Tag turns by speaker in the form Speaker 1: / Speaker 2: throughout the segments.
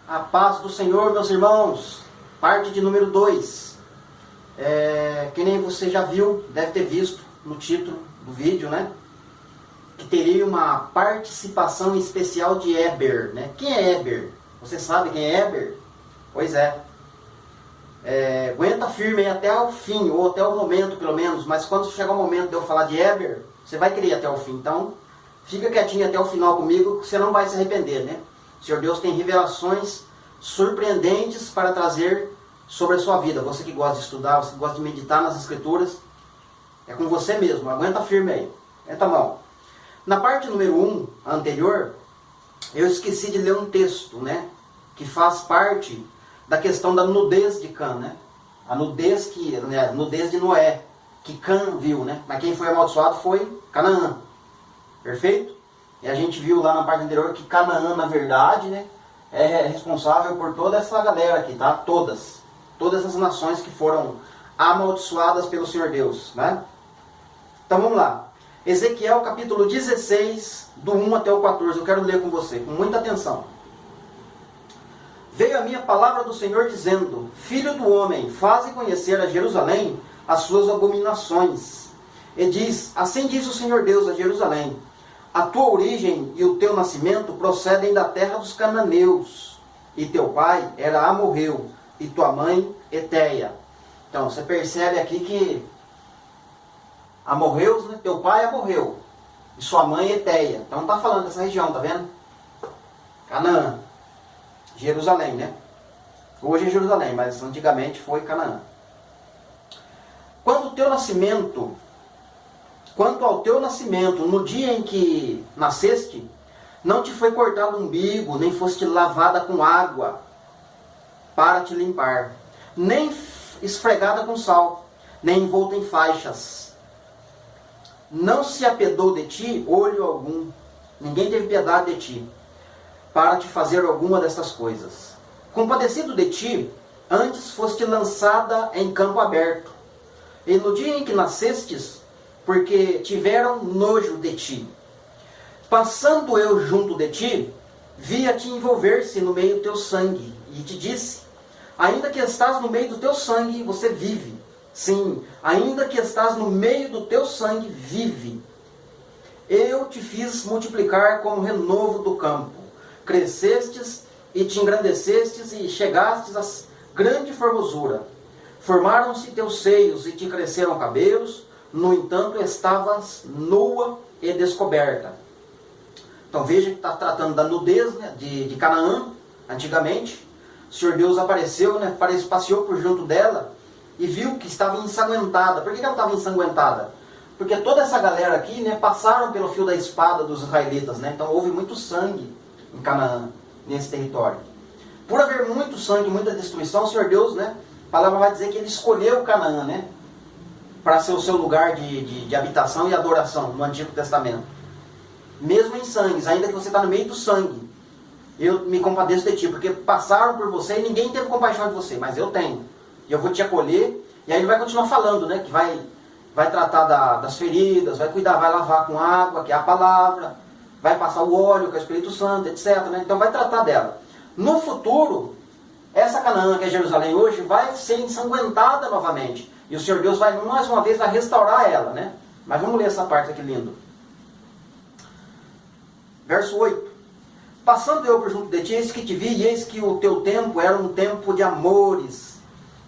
Speaker 1: A paz do Senhor, meus irmãos. Parte de número 2. Que nem você já viu, deve ter visto no título do vídeo, né? Que teria uma participação especial de Eber, né? Quem é Eber? Você sabe quem é Eber? Pois é. Aguenta firme aí até o fim, ou até o momento pelo menos. Mas quando chegar o momento de eu falar de Eber, você vai querer ir até o fim. Então, fica quietinho até o final comigo, que você não vai se arrepender, né? O Senhor Deus tem revelações surpreendentes para trazer sobre a sua vida. Você que gosta de estudar, você que gosta de meditar nas Escrituras, é com você mesmo. Aguenta firme aí. Aguenta a mão. Na parte número 1, anterior, eu esqueci de ler um texto, né? Que faz parte da questão da nudez de Cã, né? A nudez nudez de Noé, que Cã viu, né? Mas quem foi amaldiçoado foi Canaã. Perfeito? E a gente viu lá na parte anterior que Canaã, na verdade, né, é responsável por toda essa galera aqui, tá? Todas as nações que foram amaldiçoadas pelo Senhor Deus, né? Então vamos lá. Ezequiel capítulo 16, do 1 até o 14. Eu quero ler com você, com muita atenção. Veio a minha palavra do Senhor dizendo: Filho do homem, faze conhecer a Jerusalém as suas abominações. E diz: Assim diz o Senhor Deus a Jerusalém: A tua origem e o teu nascimento procedem da terra dos cananeus, e teu pai era amorreu, e tua mãe Eteia. Então você percebe aqui que amorreus, né? Teu pai amorreu, e sua mãe Eteia. Então está falando dessa região, tá vendo? Canaã, Jerusalém, né? Hoje é Jerusalém, mas antigamente foi Canaã. Quanto ao teu nascimento, no dia em que nasceste, não te foi cortado o umbigo, nem foste lavada com água para te limpar, nem esfregada com sal, nem envolta em faixas. Não se apedou de ti olho algum, ninguém teve piedade de ti, para te fazer alguma destas coisas. Compadecido de ti, antes foste lançada em campo aberto, e no dia em que nascestes, porque tiveram nojo de ti. Passando eu junto de ti, vi-a-te envolver-se no meio do teu sangue, e te disse: ainda que estás no meio do teu sangue, você vive. Sim, ainda que estás no meio do teu sangue, vive. Eu te fiz multiplicar como renovo do campo. Crescestes e te engrandecestes e chegastes a grande formosura. Formaram-se teus seios e te cresceram cabelos, no entanto estavas nua e descoberta. Então veja que está tratando da nudez, né, de Canaã, antigamente. O Senhor Deus apareceu, né, passeou por junto dela e viu que estava ensanguentada. Por que ela estava ensanguentada? Porque toda essa galera aqui, né, passaram pelo fio da espada dos israelitas, né? Então houve muito sangue em Canaã, nesse território. Por haver muito sangue, muita destruição, o Senhor Deus, né, a palavra vai dizer que ele escolheu Canaã, né, para ser o seu lugar de habitação e adoração no Antigo Testamento. Mesmo em sangues, ainda que você está no meio do sangue, eu me compadeço de ti, porque passaram por você e ninguém teve compaixão de você, mas eu tenho. E eu vou te acolher. E aí ele vai continuar falando, né, que vai tratar das feridas, vai cuidar, vai lavar com água, que é a palavra, vai passar o óleo, que é o Espírito Santo, etc. Né? Então vai tratar dela. No futuro, essa Canaã, que é Jerusalém hoje, vai ser ensanguentada novamente. E o Senhor Deus vai, mais uma vez, vai restaurar ela, né? Mas vamos ler essa parte aqui lindo. Verso 8. Passando eu por junto de ti, eis que te vi, e eis que o teu tempo era um tempo de amores.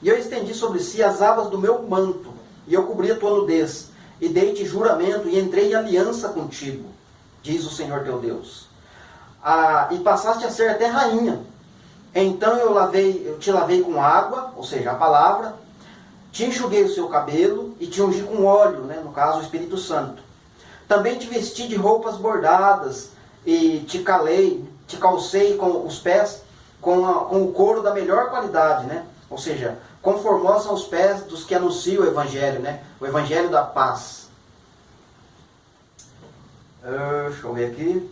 Speaker 1: E eu estendi sobre si as abas do meu manto, e eu cobri a tua nudez, e dei-te juramento, e entrei em aliança contigo, diz o Senhor teu Deus. E passaste a ser até rainha. Então eu te lavei com água, ou seja, a palavra, te enxuguei o seu cabelo e te ungi com óleo, né? No caso o Espírito Santo. Também te vesti de roupas bordadas e te calcei com os pés com o couro da melhor qualidade, né? Ou seja, conformosos aos pés dos que anunciam o Evangelho, né? O Evangelho da paz. Deixa eu ver aqui.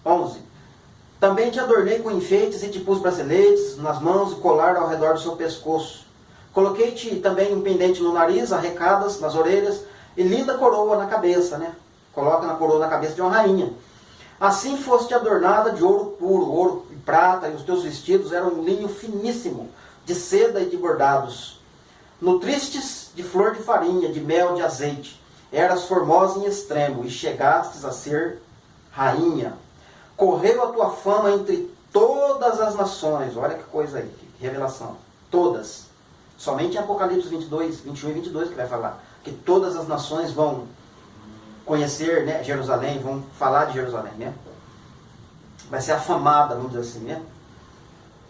Speaker 1: 11. Também te adornei com enfeites e te pus braceletes nas mãos e colar ao redor do seu pescoço. Coloquei-te também um pendente no nariz, arrecadas nas orelhas e linda coroa na cabeça, né? Coloca na coroa na cabeça de uma rainha. Assim foste adornada de ouro puro, ouro e prata, e os teus vestidos eram um linho finíssimo, de seda e de bordados. Nutristes de flor de farinha, de mel, de azeite. Eras formosa em extremo, e chegastes a ser rainha. Correu a tua fama entre todas as nações. Olha que coisa aí, que revelação. Todas. Somente em Apocalipse 22, 21 e 22 que vai falar. Que todas as nações vão conhecer, né, Jerusalém, vão falar de Jerusalém, né? Vai ser afamada, vamos dizer assim, né?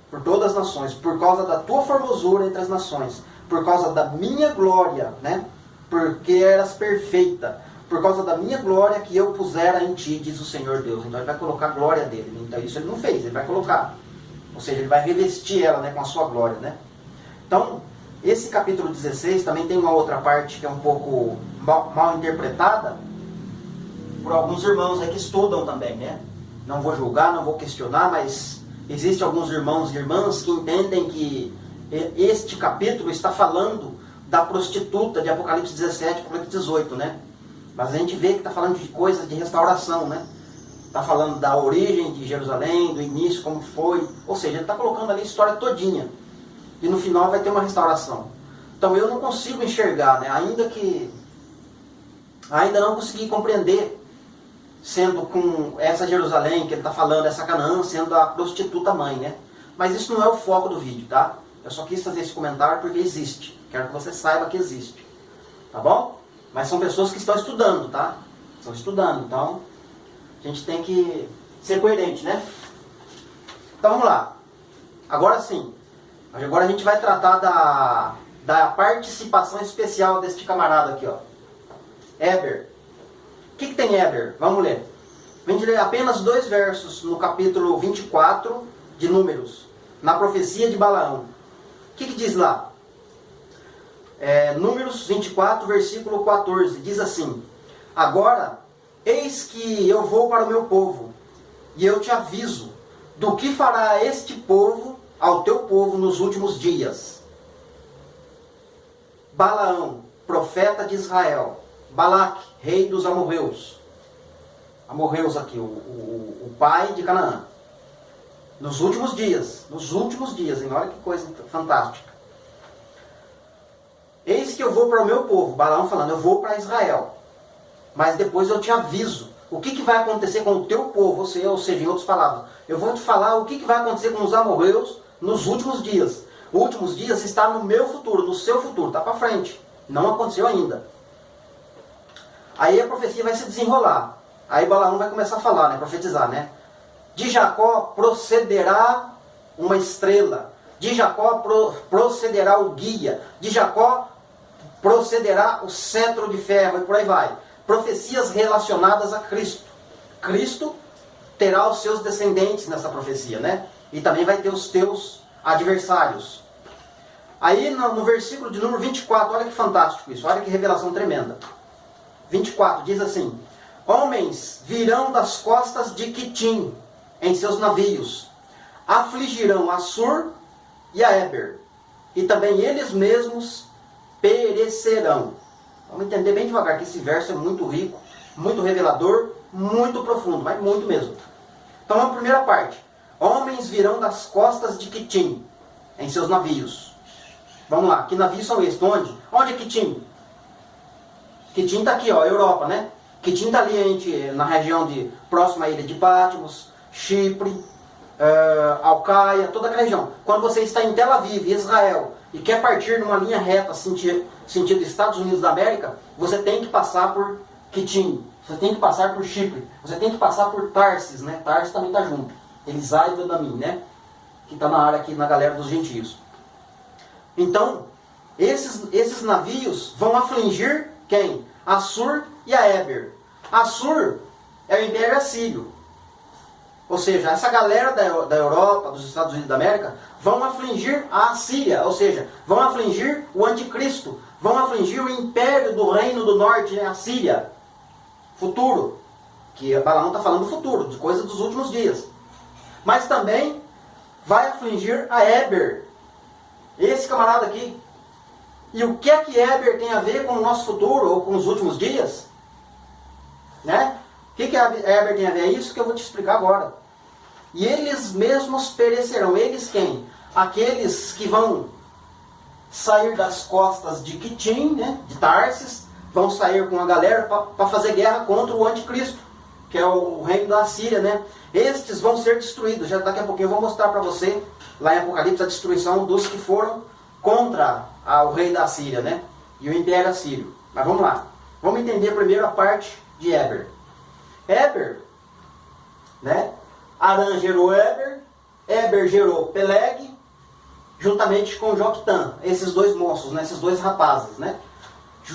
Speaker 1: Por todas as nações, por causa da tua formosura entre as nações, por causa da minha glória, né? Porque eras perfeita, por causa da minha glória que eu pusera em ti, diz o Senhor Deus. Então ele vai colocar a glória dele. Então isso ele não fez, ele vai colocar. Ou seja, ele vai revestir ela, né, com a sua glória, né? Então, esse capítulo 16 também tem uma outra parte que é um pouco mal interpretada por alguns irmãos aí que estudam também, né? Não vou julgar, não vou questionar, mas existem alguns irmãos e irmãs que entendem que este capítulo está falando da prostituta de Apocalipse 17, Apocalipse 18, né? Mas a gente vê que está falando de coisas de restauração, né? Está falando da origem de Jerusalém, do início, como foi. Ou seja, ele está colocando ali a história todinha. E no final vai ter uma restauração. Então eu não consigo enxergar, né? Ainda não consegui compreender, sendo com essa Jerusalém que ele está falando, essa Canaã, sendo a prostituta mãe, né? Mas isso não é o foco do vídeo, tá? Eu só quis fazer esse comentário porque existe. Quero que você saiba que existe. Tá bom? Mas são pessoas que estão estudando, tá? Estão estudando, então a gente tem que ser coerente, né? Então vamos lá. Agora sim. Agora a gente vai tratar da participação especial deste camarada aqui, ó. Éber. O que tem Éber? Vamos ler. A gente lê apenas 2 versos no capítulo 24 de Números, na profecia de Balaão. O que diz lá? Números 24, versículo 14, diz assim: Agora, eis que eu vou para o meu povo, e eu te aviso do que fará este povo ao teu povo nos últimos dias. Balaão, profeta de Israel, Balaque, rei dos amorreus. Amorreus aqui, o pai de Canaã. Nos últimos dias, hein? Olha que coisa fantástica. Eis que eu vou para o meu povo, Balaão falando, eu vou para Israel. Mas depois eu te aviso. O que vai acontecer com o teu povo? Ou seja, em outras palavras, eu vou te falar o que vai acontecer com os amorreus nos últimos dias. Os últimos dias está no meu futuro, no seu futuro, está para frente. Não aconteceu ainda. Aí a profecia vai se desenrolar. Aí Balaão vai começar a falar, né, profetizar, né? De Jacó procederá uma estrela. De Jacó procederá o guia. De Jacó procederá o cetro de ferro, e por aí vai. Profecias relacionadas a Cristo. Cristo terá os seus descendentes nessa profecia, né? E também vai ter os teus adversários. Aí no versículo de número 24, olha que fantástico isso, olha que revelação tremenda. 24 diz assim: Homens virão das costas de Quitim em seus navios, afligirão Assur e a Éber, e também eles mesmos perecerão. Vamos entender bem devagar que esse verso é muito rico, muito revelador, muito profundo, mas muito mesmo. Então a primeira parte: homens virão das costas de Quitim em seus navios. Vamos lá, que navios são estes? Onde é Quitim? Quitim está aqui, ó, Europa, né? Quitim está ali na região próxima à ilha de Patmos, Chipre, Alcaia, toda aquela região. Quando você está em Tel Aviv, Israel, e quer partir numa linha reta sentido Estados Unidos da América, você tem que passar por Quitim, você tem que passar por Chipre, você tem que passar por Tarsis, né? Tarsis também está junto. Elisá e Dodamim, né? Que está na área aqui, na galera dos gentios. Então, esses navios vão afligir quem? Assur e a Éber. Assur é o Império Assírio. Ou seja, essa galera da Europa, dos Estados Unidos da América, vão afligir a Assíria. Ou seja, vão afligir o Anticristo. Vão afligir o Império do Reino do Norte, né? A Síria. Futuro. Que Balaão está falando do futuro, de coisas dos últimos dias. Mas também vai afligir a Éber. Esse camarada aqui. E o que Éber tem a ver com o nosso futuro, ou com os últimos dias? Né? O que Éber tem a ver? É isso que eu vou te explicar agora. E eles mesmos perecerão. Eles quem? Aqueles que vão sair das costas de Quitim, né, de Tarsis, vão sair com a galera para fazer guerra contra o anticristo, que é o reino da Síria, né? Estes vão ser destruídos. Já daqui a pouquinho eu vou mostrar para você, lá em Apocalipse, a destruição dos que foram contra o rei da Síria, né? E o império assírio. Mas vamos lá. Vamos entender primeiro a parte de Éber. Éber, né? Arã gerou Éber, Éber gerou Peleg, juntamente com Joctã, esses dois moços, né? Esses dois rapazes, né?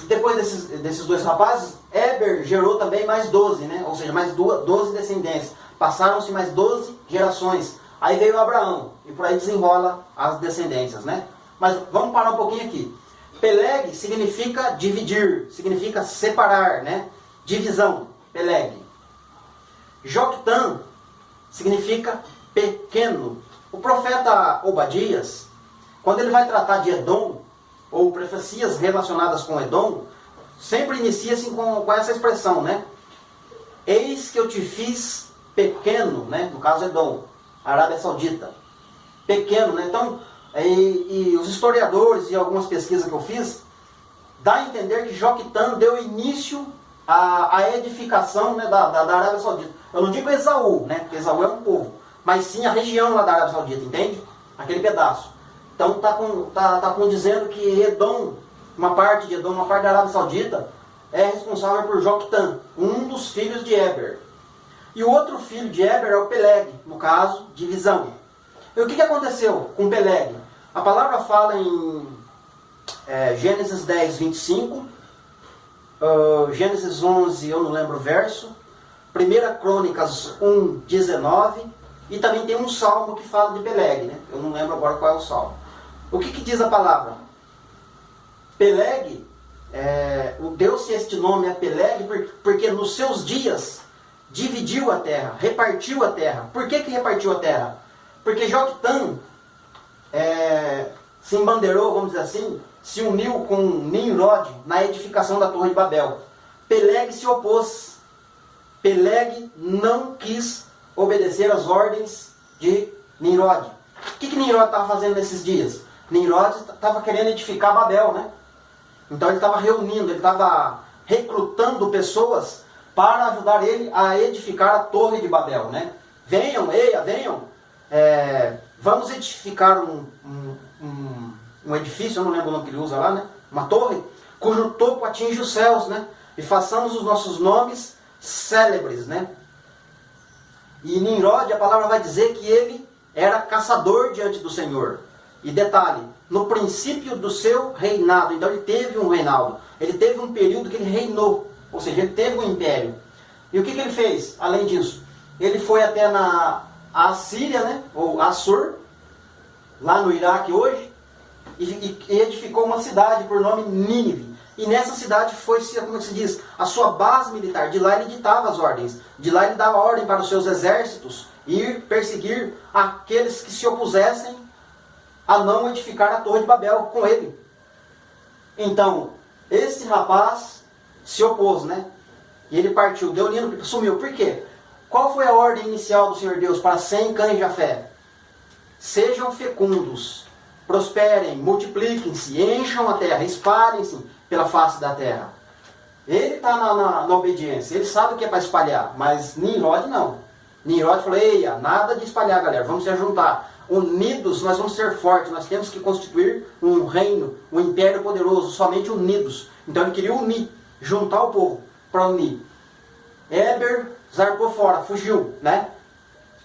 Speaker 1: Depois desses dois rapazes, Éber gerou também mais 12, né? Ou seja, mais 12 descendentes. Passaram-se mais 12 gerações. Aí veio Abraão, e por aí desenrola as descendências, né? Mas vamos parar um pouquinho aqui. Peleg significa dividir, significa separar, né? Divisão, Peleg. Joctã significa pequeno. O profeta Obadias, quando ele vai tratar de Edom, ou profecias relacionadas com Edom, sempre inicia-se com essa expressão, né? Eis que eu te fiz pequeno, né? No caso Edom, Arábia Saudita. Pequeno, né? Então, e os historiadores e algumas pesquisas que eu fiz, dá a entender que Joctã deu início à edificação, né, da Arábia Saudita. Eu não digo Esaú, né? Porque Esaú é um povo, mas sim a região lá da Arábia Saudita, entende? Aquele pedaço. Então está dizendo que Edom, uma parte de Edom, uma parte da Arábia Saudita, é responsável por Joctã, um dos filhos de Éber. E o outro filho de Éber é o Peleg, no caso, divisão. E o que aconteceu com Peleg? A palavra fala em Gênesis 10, 25, Gênesis 11, eu não lembro o verso, 1 Crônicas 1, 19, e também tem um salmo que fala de Peleg, né? Eu não lembro agora qual é o salmo. O que diz a palavra? Peleg, deu-se este nome a Peleg porque nos seus dias dividiu a terra, repartiu a terra. Por que repartiu a terra? Porque Joctã se embandeirou, vamos dizer assim, se uniu com Nimrod na edificação da Torre de Babel. Peleg se opôs. Peleg não quis obedecer às ordens de Nimrod. O que Nimrod estava fazendo nesses dias? Nimrod estava querendo edificar Babel, né? Então ele estava reunindo, ele estava recrutando pessoas para ajudar ele a edificar a Torre de Babel, né? Venham, venham, vamos edificar um edifício, eu não lembro o nome que ele usa lá, né? Uma torre, cujo topo atinge os céus, né? E façamos os nossos nomes célebres, né? E Nimrod, a palavra vai dizer que ele era caçador diante do Senhor. E detalhe, no princípio do seu reinado, então ele teve um reinado, ele teve um período que ele reinou, ou seja, ele teve um império. E o que ele fez, além disso? Ele foi até a Síria, né, ou Assur, lá no Iraque hoje, e edificou uma cidade por nome Nínive. E nessa cidade foi, como é que se diz, a sua base militar. De lá ele ditava as ordens, de lá ele dava ordem para os seus exércitos ir perseguir aqueles que se opusessem a não edificar a Torre de Babel com ele. Então, esse rapaz se opôs, né? E ele partiu, deu nino, sumiu. Por quê? Qual foi a ordem inicial do Senhor Deus para Sem, Cã e Jafé? Sejam fecundos, prosperem, multipliquem-se, encham a terra, espalhem-se pela face da terra. Ele está na obediência, ele sabe o que é para espalhar, mas Nimrod não. Nimrod falou, eia, nada de espalhar, galera, vamos se juntar. Unidos nós vamos ser fortes, nós temos que constituir um reino, um império poderoso, somente unidos. Então ele queria unir, juntar o povo para unir. Éber zarpou fora, fugiu, né?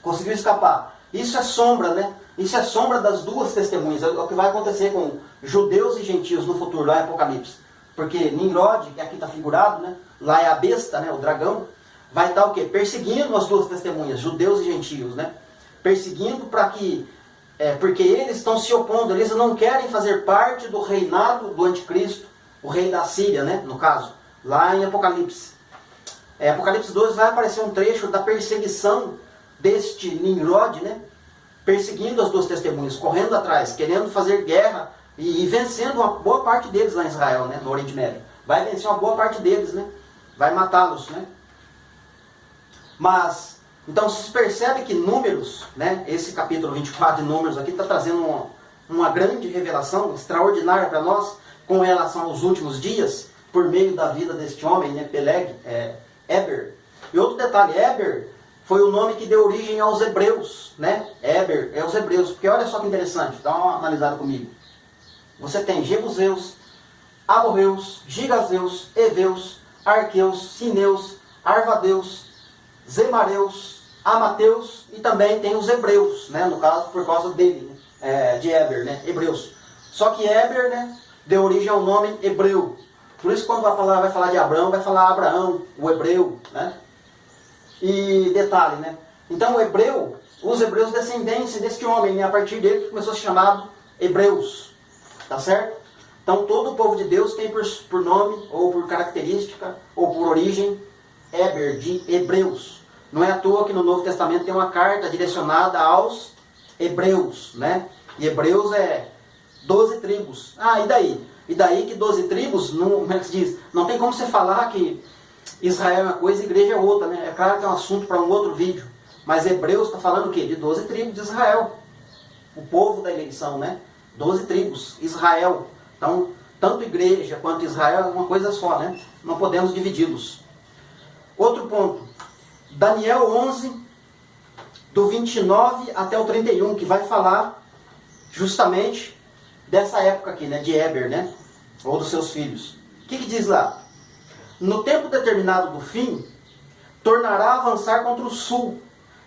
Speaker 1: Conseguiu escapar. Isso é sombra, né? Isso é sombra das duas testemunhas. É o que vai acontecer com judeus e gentios no futuro, lá em Apocalipse. Porque Nimrod, que aqui está figurado, né? Lá é a besta, né? O dragão. Vai estar o quê? Perseguindo as duas testemunhas, judeus e gentios, né? Perseguindo para que... porque eles estão se opondo, eles não querem fazer parte do reinado do anticristo, o rei da Síria, né? No caso, lá em Apocalipse. Apocalipse 12 vai aparecer um trecho da perseguição deste Nimrod, né? Perseguindo as duas testemunhas, correndo atrás, querendo fazer guerra e vencendo uma boa parte deles lá em Israel, né? No Oriente Médio. Vai vencer uma boa parte deles, né? Vai matá-los, né? Mas, então se percebe que Números, né, esse capítulo 24 de Números aqui está trazendo uma grande revelação extraordinária para nós com relação aos últimos dias, por meio da vida deste homem, né, Peleg, Eber. E outro detalhe, Eber foi o nome que deu origem aos hebreus, né? Eber é os hebreus, porque olha só que interessante, dá uma analisada comigo. Você tem Jebuseus, Amorreus, Gigazeus, Eveus, Arqueus, Sineus, Arvadeus, Zemareus, Amateus e também tem os hebreus, né? No caso, por causa dele, né? De Eber, né? Hebreus. Só que Eber, né, deu origem ao nome hebreu. Por isso, quando a palavra vai falar de Abraão, vai falar Abraão, o hebreu, né? E detalhe, né? Então, os hebreus descendentes deste homem, né? A partir dele começou a ser chamado hebreus, tá certo? Então, todo o povo de Deus tem por nome, ou por característica, ou por origem, Eber, de hebreus. Não é à toa que no Novo Testamento tem uma carta direcionada aos hebreus, né? E hebreus é 12 tribos. Ah, e daí? E daí que 12 tribos, como é que se diz? Não tem como você falar que Israel é uma coisa e igreja é outra, né? É claro que é um assunto para um outro vídeo. Mas Hebreus está falando o quê? De 12 tribos de Israel. O povo da eleição, né? 12 tribos, Israel. Então, tanto igreja quanto Israel é uma coisa só, né? Não podemos dividi-los. Outro ponto. Daniel 11, do 29 até o 31, que vai falar justamente dessa época aqui, né? De Eber, né? Ou dos seus filhos. O que diz lá? No tempo determinado do fim, tornará a avançar contra o sul,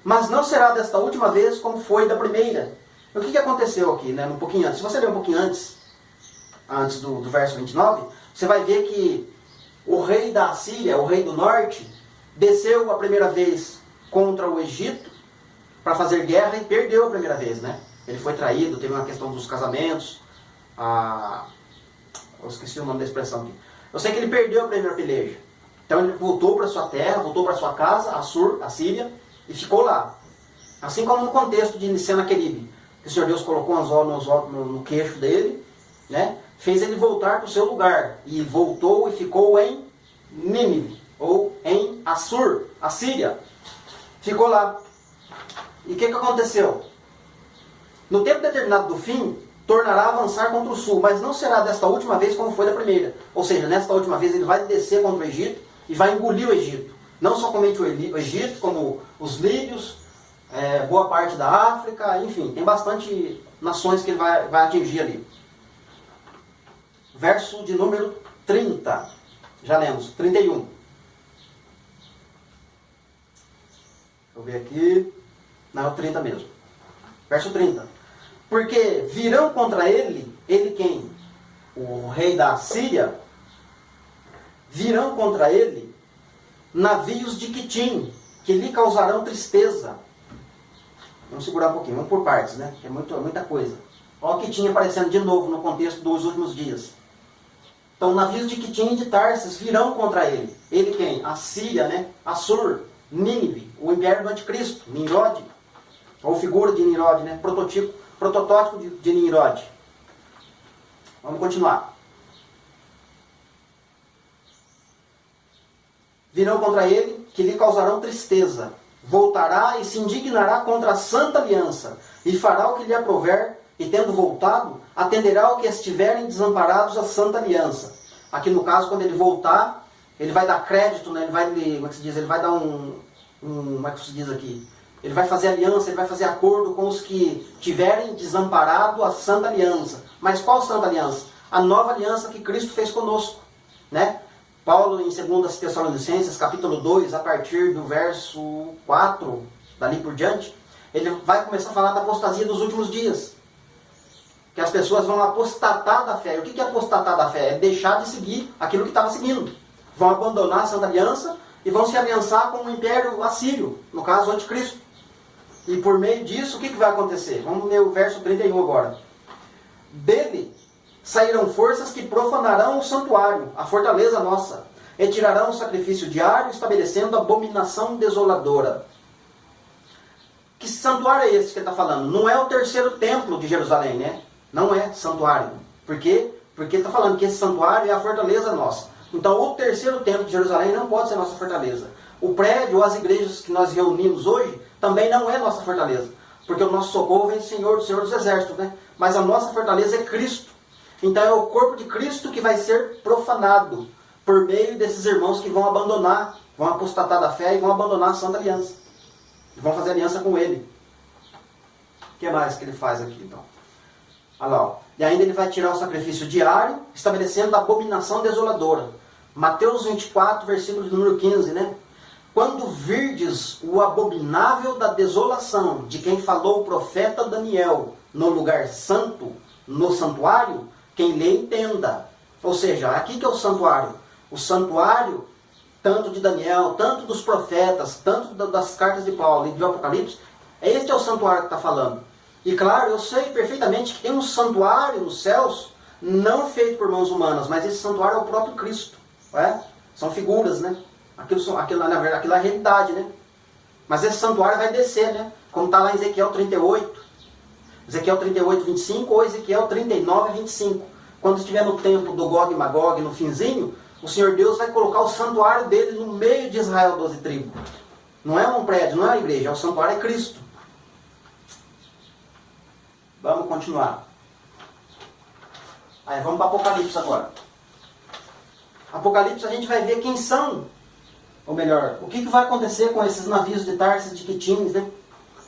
Speaker 1: mas não será desta última vez como foi da primeira. O que aconteceu aqui, né? Um pouquinho antes. Se você ler um pouquinho antes do verso 29, você vai ver que o rei da Assíria, o rei do norte, desceu a primeira vez contra o Egito para fazer guerra e perdeu a primeira vez, né? Ele foi traído, teve uma questão dos casamentos. Eu esqueci o nome da expressão aqui. Eu sei que ele perdeu a primeira peleja. Então ele voltou para sua terra, voltou para sua casa, a Síria, e ficou lá. Assim como no contexto de Senaqueribe, que o Senhor Deus colocou um anzol no queixo dele, né? Fez ele voltar para o seu lugar. E voltou e ficou em Nínive, ou em Assur, a Síria. Ficou lá. E o que aconteceu? No tempo determinado do fim, tornará a avançar contra o sul, mas não será desta última vez como foi da primeira. Ou seja, nesta última vez ele vai descer contra o Egito e vai engolir o Egito. Não somente o Egito, como os líbios, boa parte da África, enfim, tem bastante nações que ele vai atingir ali. Verso de número 30. Já lemos, 31. Deixa eu ver aqui. Não, é o 30 mesmo. Verso 30. Porque virão contra ele quem? O rei da Síria. Virão contra ele navios de Quitim, que lhe causarão tristeza. Vamos segurar um pouquinho, vamos por partes, né? Que é muita coisa. Olha o Quitim aparecendo de novo no contexto dos últimos dias. Então, navios de Quitim e de Tarsis virão contra ele. Ele quem? A Síria, né? Assur, Nínive, o império do anticristo, Nimrod. Ou figura de Nimrod, né? Prototótipo de Nimrod. Vamos continuar. Virão contra ele, que lhe causarão tristeza. Voltará e se indignará contra a santa aliança, e fará o que lhe aprouver, e tendo voltado, atenderá ao que estiverem desamparados à santa aliança. Aqui no caso, quando ele voltar, ele vai dar crédito, né? Ele vai, como é que se diz? Ele vai dar como é que se diz aqui? Ele vai fazer aliança, ele vai fazer acordo com os que tiverem desamparado a santa aliança. Mas qual santa aliança? A nova aliança que Cristo fez conosco, né? Paulo, em 2 Tessalonicenses, capítulo 2, a partir do verso 4, dali por diante, ele vai começar a falar da apostasia dos últimos dias. Que as pessoas vão apostatar da fé. E o que é apostatar da fé? É deixar de seguir aquilo que estava seguindo. Vão abandonar a santa aliança e vão se aliançar com o império assírio, no caso o anticristo. E por meio disso, o que vai acontecer? Vamos ler o verso 31 agora. Dele sairão forças que profanarão o santuário, a fortaleza nossa, e tirarão o sacrifício diário, estabelecendo abominação desoladora. Que santuário é esse que ele está falando? Não é o terceiro templo de Jerusalém, né? Não é santuário. Por quê? Porque ele está falando que esse santuário é a fortaleza nossa. Então o terceiro templo de Jerusalém não pode ser nossa fortaleza. O prédio ou as igrejas que nós reunimos hoje também não é nossa fortaleza. Porque o nosso socorro vem do Senhor dos Exércitos, né? Mas a nossa fortaleza é Cristo. Então é o corpo de Cristo que vai ser profanado por meio desses irmãos que vão abandonar, vão apostatar da fé e vão abandonar a Santa Aliança. E vão fazer aliança com ele. O que mais que ele faz aqui, então? Olha lá, ó. E ainda ele vai tirar o sacrifício diário, estabelecendo a abominação desoladora. Mateus 24, versículo de número 15, né? Quando virdes o abominável da desolação, de quem falou o profeta Daniel, no lugar santo, no santuário, quem lê entenda. Ou seja, aqui que é o santuário. O santuário, tanto de Daniel, tanto dos profetas, tanto das cartas de Paulo e do Apocalipse, este é o santuário que está falando. E claro, eu sei perfeitamente que tem um santuário nos céus, não feito por mãos humanas, mas esse santuário é o próprio Cristo. Não é? São figuras, né? Aquilo, na verdade, aquilo é a realidade, né? Mas esse santuário vai descer, né? Como está lá em Ezequiel 38. Ezequiel 38, 25 ou Ezequiel 39, 25. Quando estiver no templo do Gog e Magog, no finzinho, o Senhor Deus vai colocar o santuário dele no meio de Israel, 12 tribos. Não é um prédio, não é uma igreja, é o santuário, é Cristo. Vamos continuar. Aí vamos para Apocalipse agora. Apocalipse a gente vai ver quem são, ou melhor, o que vai acontecer com esses navios de Tarsis e de Quitins, né?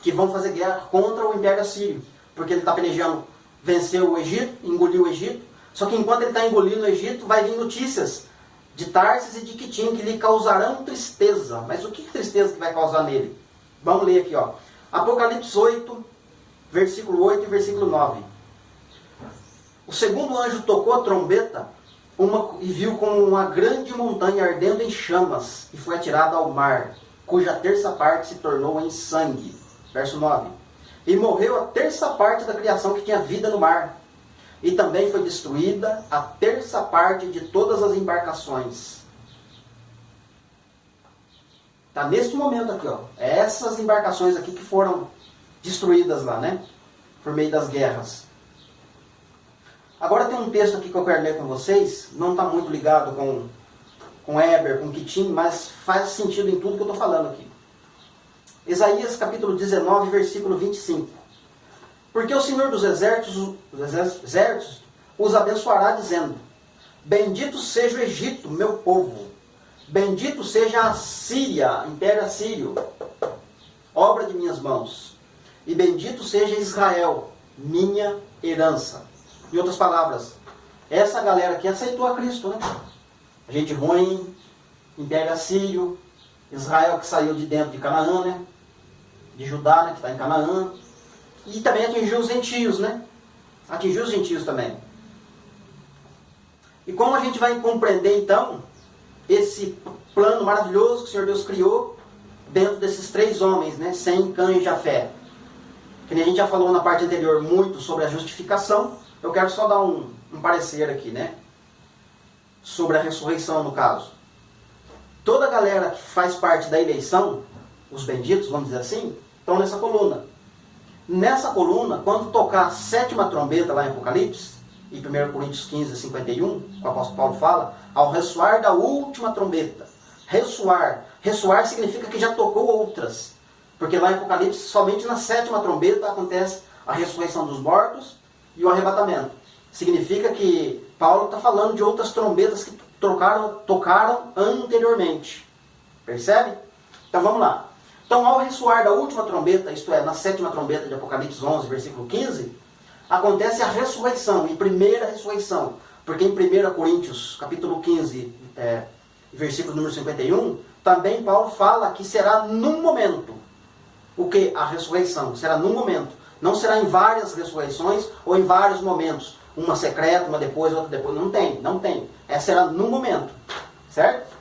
Speaker 1: Que vão fazer guerra contra o Império Assírio. Porque ele está pelejando vencer o Egito, engolir o Egito. Só que enquanto ele está engolindo o Egito, vai vir notícias de Tarsis e de Quitim que lhe causarão tristeza. Mas o que tristeza que vai causar nele? Vamos ler aqui, ó. Apocalipse 8, versículo 8 e versículo 9. O segundo anjo tocou a trombeta e viu como uma grande montanha ardendo em chamas e foi atirada ao mar, cuja terça parte se tornou em sangue. Verso 9. E morreu a terça parte da criação que tinha vida no mar. E também foi destruída a terça parte de todas as embarcações. Está neste momento aqui, ó. Essas embarcações aqui que foram destruídas lá, né? Por meio das guerras. Agora tem um texto aqui que eu quero ler com vocês. Não está muito ligado com Éber, com Quitim, mas faz sentido em tudo que eu estou falando aqui. Isaías capítulo 19, versículo 25. Porque o Senhor dos exércitos os abençoará, dizendo: Bendito seja o Egito, meu povo. Bendito seja a Síria, Império Assírio, obra de minhas mãos. E bendito seja Israel, minha herança. Em outras palavras, essa galera aqui aceitou a Cristo, né? Gente ruim, Império Assírio, Israel que saiu de dentro de Canaã, né? De Judá, né? Que está em Canaã. E também atingiu os gentios, né? Atingiu os gentios também. E como a gente vai compreender, então, esse plano maravilhoso que o Senhor Deus criou dentro desses três homens, né? Sem, Cã e Jafé. Que nem a gente já falou na parte anterior muito sobre a justificação. Eu quero só dar um parecer aqui, né? Sobre a ressurreição, no caso. Toda a galera que faz parte da eleição, os benditos, vamos dizer assim, estão nessa coluna. Nessa coluna, quando tocar a sétima trombeta lá em Apocalipse, em 1 Coríntios 15, 51, o apóstolo Paulo fala, ao ressoar da última trombeta. Ressoar. Ressoar significa que já tocou outras. Porque lá em Apocalipse, somente na sétima trombeta acontece a ressurreição dos mortos e o arrebatamento. Significa que Paulo está falando de outras trombetas que tocaram anteriormente. Percebe? Então vamos lá. Então ao ressoar da última trombeta, isto é, na sétima trombeta de Apocalipse 11, versículo 15, acontece a ressurreição, e primeira ressurreição. Porque em 1 Coríntios, capítulo 15, versículo número 51, também Paulo fala que será num momento. O que? A ressurreição. Será num momento. Não será em várias ressurreições ou em vários momentos. Uma secreta, uma depois, outra depois. Não tem, não tem. Essa será num momento. Certo?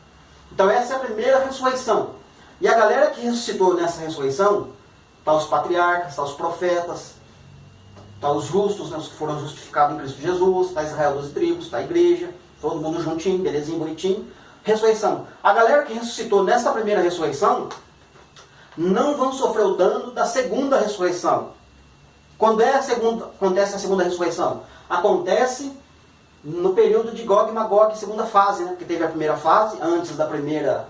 Speaker 1: Então essa é a primeira ressurreição. E a galera que ressuscitou nessa ressurreição, está os patriarcas, está os profetas, está os justos, né, os que foram justificados em Cristo Jesus, está Israel 12 tribos, está a igreja, todo mundo juntinho, belezinho, bonitinho. Ressurreição. A galera que ressuscitou nessa primeira ressurreição, não vão sofrer o dano da segunda ressurreição. Quando acontece a segunda ressurreição? Acontece no período de Gog e Magog, segunda fase, né? Porque teve a primeira fase, antes da primeira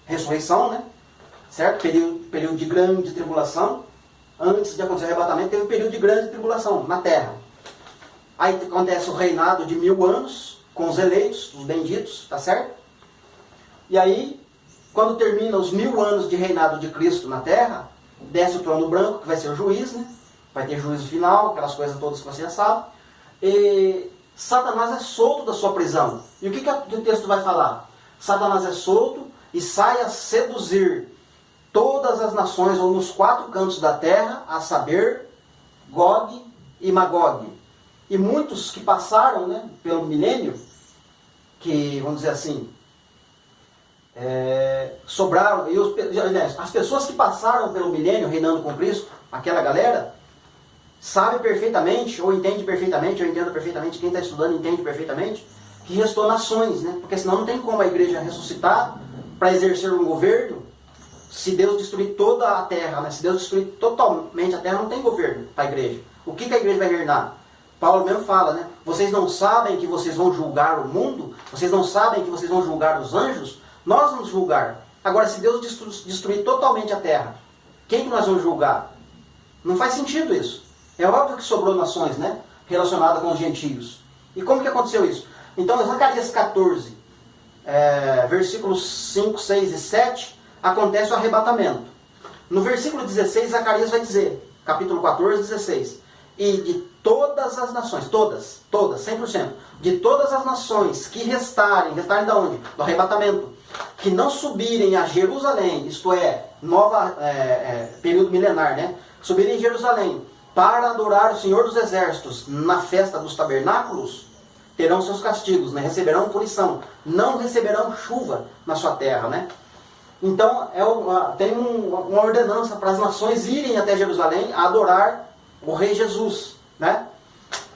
Speaker 1: ressurreição, né? Certo? Período de grande tribulação. Antes de acontecer o arrebatamento, teve um período de grande tribulação na terra. Aí acontece o reinado de 1000 anos, com os eleitos, os benditos, tá certo? E aí, quando termina os 1000 anos de reinado de Cristo na terra, desce o trono branco, que vai ser o juiz, né? Vai ter juízo final, aquelas coisas todas que você já sabe. E Satanás é solto da sua prisão. E o que o texto vai falar? Satanás é solto e sai a seduzir todas as nações, ou nos 4 cantos da terra, a saber, Gog e Magog. E muitos que passaram, né, pelo milênio, que, vamos dizer assim, sobraram, e as pessoas que passaram pelo milênio reinando com Cristo, aquela galera, sabe perfeitamente, ou entende perfeitamente, ou entenda perfeitamente, quem está estudando entende perfeitamente, que restou nações, né? Porque senão não tem como a igreja ressuscitar para exercer um governo, se Deus destruir toda a terra, né? Se Deus destruir totalmente a terra, não tem governo para a igreja. O que a igreja vai reinar? Paulo mesmo fala, né? Vocês não sabem que vocês vão julgar o mundo? Vocês não sabem que vocês vão julgar os anjos? Nós vamos julgar. Agora, se Deus destruir totalmente a terra, quem que nós vamos julgar? Não faz sentido isso. É óbvio que sobrou nações, né? Relacionadas com os gentios. E como que aconteceu isso? Então, em Zacarias 14, versículos 5, 6 e 7, acontece o arrebatamento. No versículo 16, Zacarias vai dizer, capítulo 14, 16, e de todas as nações, todas, 100%, de todas as nações que restarem de onde? Do arrebatamento, que não subirem a Jerusalém, isto é, período milenar, né? Subirem em Jerusalém para adorar o Senhor dos Exércitos na festa dos tabernáculos, terão seus castigos, né? Receberão punição, não receberão chuva na sua terra, né? Então, tem uma ordenança para as nações irem até Jerusalém a adorar o Rei Jesus, né?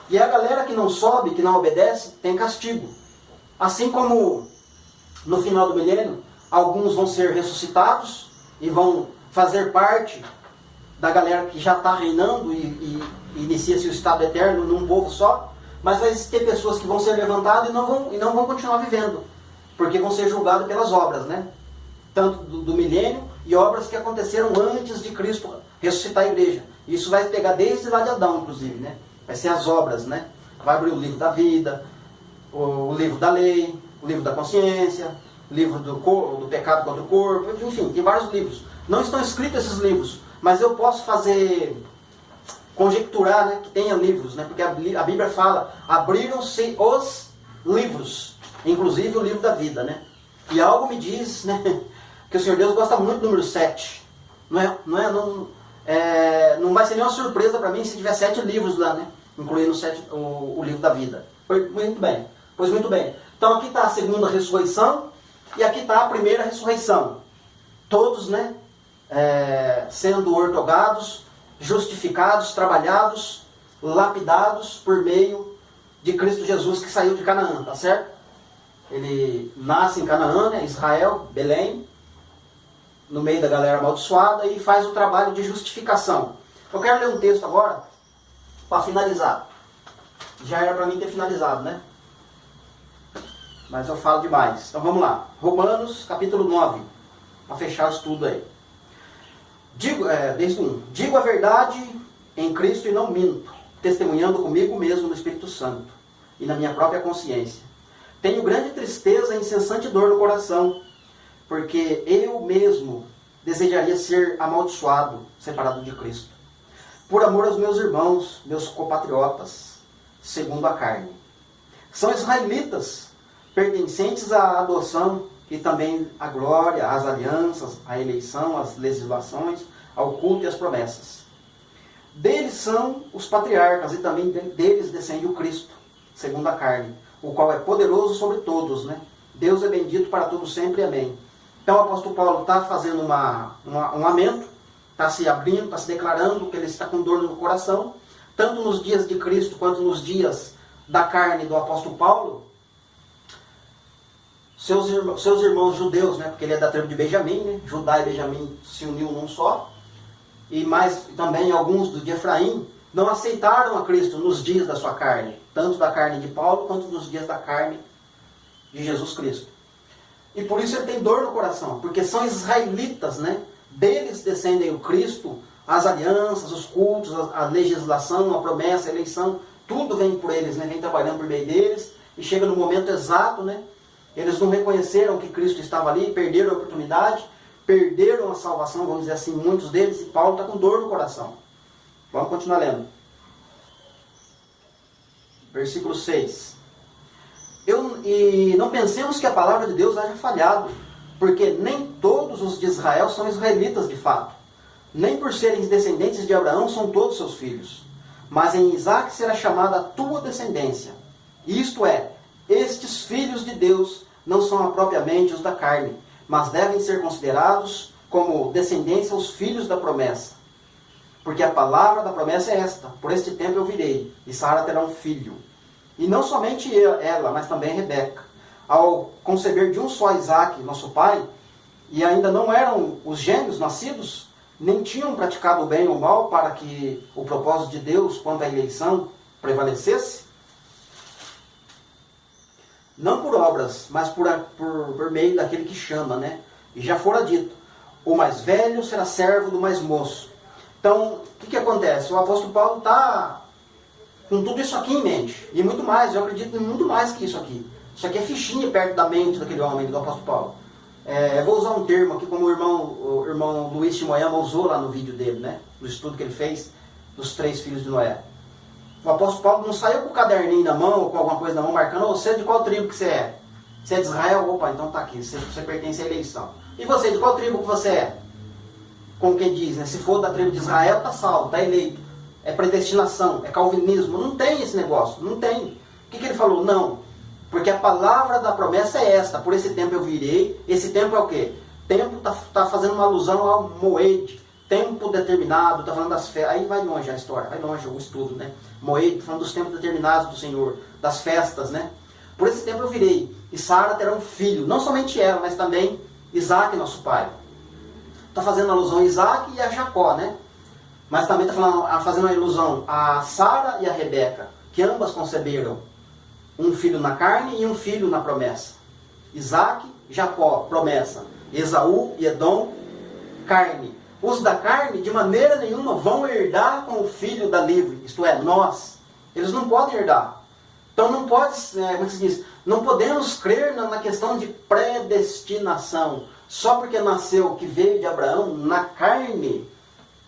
Speaker 1: E a galera que não sobe, que não obedece, tem castigo. Assim como no final do milênio, alguns vão ser ressuscitados e vão fazer parte da galera que já está reinando e inicia-se o estado eterno num povo só, mas vai ter pessoas que vão ser levantadas e não vão continuar vivendo, porque vão ser julgados pelas obras, né? Tanto do milênio e obras que aconteceram antes de Cristo ressuscitar a igreja. Isso vai pegar desde lá de Adão, inclusive, né? Vai ser as obras, né? Vai abrir o livro da vida, o livro da lei, o livro da consciência, o livro do pecado contra o corpo, enfim, tem vários livros. Não estão escritos esses livros, mas eu posso conjecturar, né, que tenha livros, né? Porque a Bíblia fala, abriram-se os livros, inclusive o livro da vida, né? E algo me diz, né, que o Senhor Deus gosta muito do número 7. Não vai ser nenhuma surpresa para mim se tiver 7 livros lá, né? Incluindo o livro da vida. Muito bem. Pois muito bem. Então aqui está a segunda ressurreição e aqui está a primeira ressurreição. Todos, né, sendo ortogados, justificados, trabalhados, lapidados por meio de Cristo Jesus que saiu de Canaã, tá certo? Ele nasce em Canaã, né, Israel, Belém, no meio da galera amaldiçoada, e faz o trabalho de justificação. Eu quero ler um texto agora para finalizar. Já era para mim ter finalizado, né? Mas eu falo demais. Então vamos lá. Romanos, capítulo 9. Para fechar o estudo aí. Desde 1. Digo a verdade em Cristo e não minto, testemunhando comigo mesmo no Espírito Santo e na minha própria consciência. Tenho grande tristeza e incessante dor no coração, porque eu mesmo desejaria ser amaldiçoado, separado de Cristo, por amor aos meus irmãos, meus compatriotas, segundo a carne. São israelitas, pertencentes à adoção e também à glória, às alianças, à eleição, às legislações, ao culto e às promessas. Deles são os patriarcas e também deles descende o Cristo, segundo a carne, o qual é poderoso sobre todos, né? Deus é bendito para todos sempre, amém. Então o apóstolo Paulo está fazendo um lamento, está se abrindo, está se declarando que ele está com dor no coração, tanto nos dias de Cristo quanto nos dias da carne do apóstolo Paulo. Seus irmãos judeus, né? Porque ele é da tribo de Benjamim, né? Judá e Benjamim se uniu num só, e mais também alguns de Efraim não aceitaram a Cristo nos dias da sua carne, tanto da carne de Paulo quanto nos dias da carne de Jesus Cristo. E por isso ele tem dor no coração, porque são israelitas, né? Deles descendem o Cristo, as alianças, os cultos, a legislação, a promessa, a eleição, tudo vem por eles, né? Vem trabalhando por meio deles, e chega no momento exato, né? Eles não reconheceram que Cristo estava ali, perderam a oportunidade, perderam a salvação, vamos dizer assim, muitos deles, e Paulo está com dor no coração. Vamos continuar lendo. Versículo 6. E não pensemos que a palavra de Deus haja falhado, porque nem todos os de Israel são israelitas de fato. Nem por serem descendentes de Abraão são todos seus filhos. Mas em Isaque será chamada a tua descendência. Isto é, estes filhos de Deus não são propriamente os da carne, mas devem ser considerados como descendência os filhos da promessa. Porque a palavra da promessa é esta: por este tempo eu virei, e Sara terá um filho. E não somente ela, mas também Rebeca. Ao conceber de um só Isaque, nosso pai, e ainda não eram os gêmeos nascidos, nem tinham praticado o bem ou o mal para que o propósito de Deus quanto à eleição prevalecesse, não por obras, mas por meio daquele que chama, né? E já fora dito, o mais velho será servo do mais moço. Então, o que acontece? O apóstolo Paulo está com tudo isso aqui em mente. E muito mais, eu acredito em muito mais que isso aqui. Isso aqui é fichinha perto da mente daquele homem, do apóstolo Paulo. Eu vou usar um termo aqui, como o irmão Luiz de Moema usou lá no vídeo dele, né? No estudo que ele fez dos 3 filhos de Noé. O apóstolo Paulo não saiu com o caderninho na mão, ou com alguma coisa na mão, marcando: você é de qual tribo que você é? Você é de Israel? Opa, então tá aqui, você pertence à eleição. E você, de qual tribo que você é? Como quem diz, né? Se for da tribo de Israel, tá salvo, tá eleito. É predestinação, é calvinismo. Não tem esse negócio, não tem. O que ele falou? Não. Porque a palavra da promessa é esta: por esse tempo eu virei. Esse tempo é o quê? Tempo está fazendo uma alusão ao Moed, tempo determinado, está falando das festas. Aí vai longe a história, vai longe o estudo, né? Moed, falando dos tempos determinados do Senhor, das festas, né? Por esse tempo eu virei, e Sara terá um filho, não somente ela, mas também Isaque, nosso pai. Está fazendo alusão a Isaque e a Jacó, né? Mas também está fazendo uma ilusão a Sara e a Rebeca, que ambas conceberam um filho na carne e um filho na promessa. Isaque, Jacó, promessa. Esaú e Edom, carne. Os da carne, de maneira nenhuma, vão herdar com o filho da livre, isto é, nós. Eles não podem herdar. Então não pode, como se diz, não podemos crer na questão de predestinação. Só porque nasceu que veio de Abraão na carne,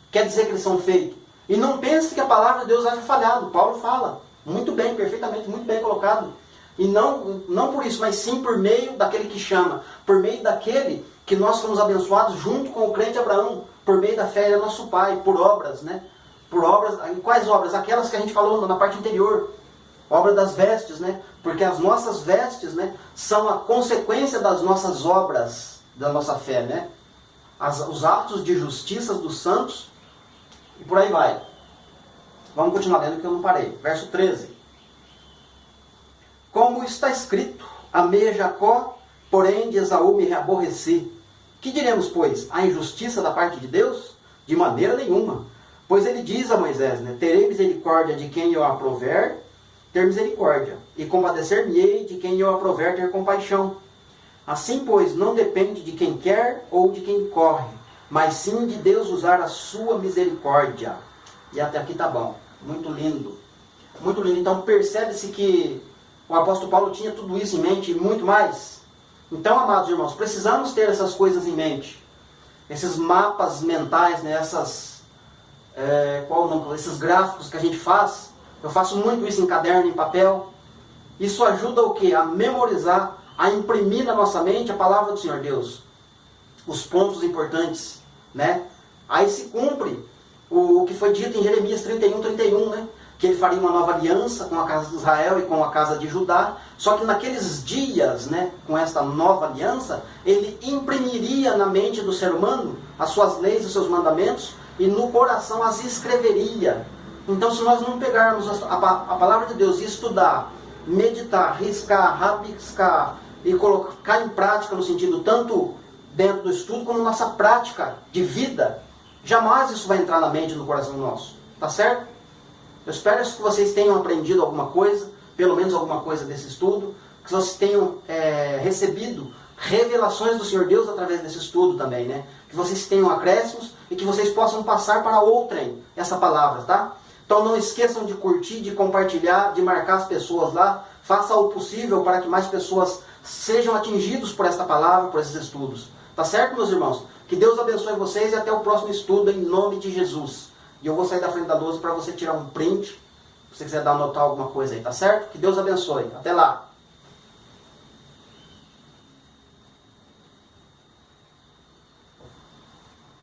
Speaker 1: quer dizer que eles são feitos. E não pense que a palavra de Deus haja falhado. Paulo fala muito bem, perfeitamente, muito bem colocado. E não por isso, mas sim por meio daquele que chama. Por meio daquele que nós fomos abençoados junto com o crente Abraão. Por meio da fé, ele é nosso pai, por obras, né? Por obras, quais obras? Aquelas que a gente falou na parte anterior. Obra das vestes, né? Porque as nossas vestes, né, são a consequência das nossas obras, da nossa fé, né? Os atos de justiça dos santos, e por aí vai. Vamos continuar lendo que eu não parei. Verso 13. Como está escrito: amei a Jacó, porém de Esaú me aborreci. Que diremos, pois? A injustiça da parte de Deus? De maneira nenhuma. Pois ele diz a Moisés, né? Terei misericórdia de quem eu aprover ter misericórdia, e compadecer-me-ei de quem eu aprover ter compaixão. Assim, pois, não depende de quem quer ou de quem corre, mas sim de Deus usar a sua misericórdia. E até aqui tá bom. Muito lindo. Muito lindo. Então percebe-se que o apóstolo Paulo tinha tudo isso em mente e muito mais. Então, amados irmãos, precisamos ter essas coisas em mente. Esses mapas mentais, né? Esses gráficos que a gente faz. Eu faço muito isso em caderno, em papel. Isso ajuda o quê? A memorizar, a imprimir na nossa mente a palavra do Senhor Deus. Os pontos importantes, né? Aí se cumpre o que foi dito em Jeremias 31, né? Que ele faria uma nova aliança com a casa de Israel e com a casa de Judá. Só que naqueles dias, né, com esta nova aliança, ele imprimiria na mente do ser humano as suas leis, os seus mandamentos, e no coração as escreveria. Então, se nós não pegarmos a palavra de Deus e estudar, meditar, riscar, rabiscar e colocar em prática, no sentido tanto dentro do estudo como nossa prática de vida, jamais isso vai entrar na mente e no coração nosso. Tá certo? Eu espero que vocês tenham aprendido alguma coisa, pelo menos alguma coisa desse estudo, que vocês tenham recebido revelações do Senhor Deus através desse estudo também, né? Que vocês tenham acréscimos e que vocês possam passar para outrem essa palavra, tá? Então não esqueçam de curtir, de compartilhar, de marcar as pessoas lá. Faça o possível para que mais pessoas sejam atingidos por esta palavra, por esses estudos. Tá certo, meus irmãos? Que Deus abençoe vocês e até o próximo estudo em nome de Jesus. E eu vou sair da frente da lousa para você tirar um print, se você quiser anotar alguma coisa aí, tá certo? Que Deus abençoe. Até lá!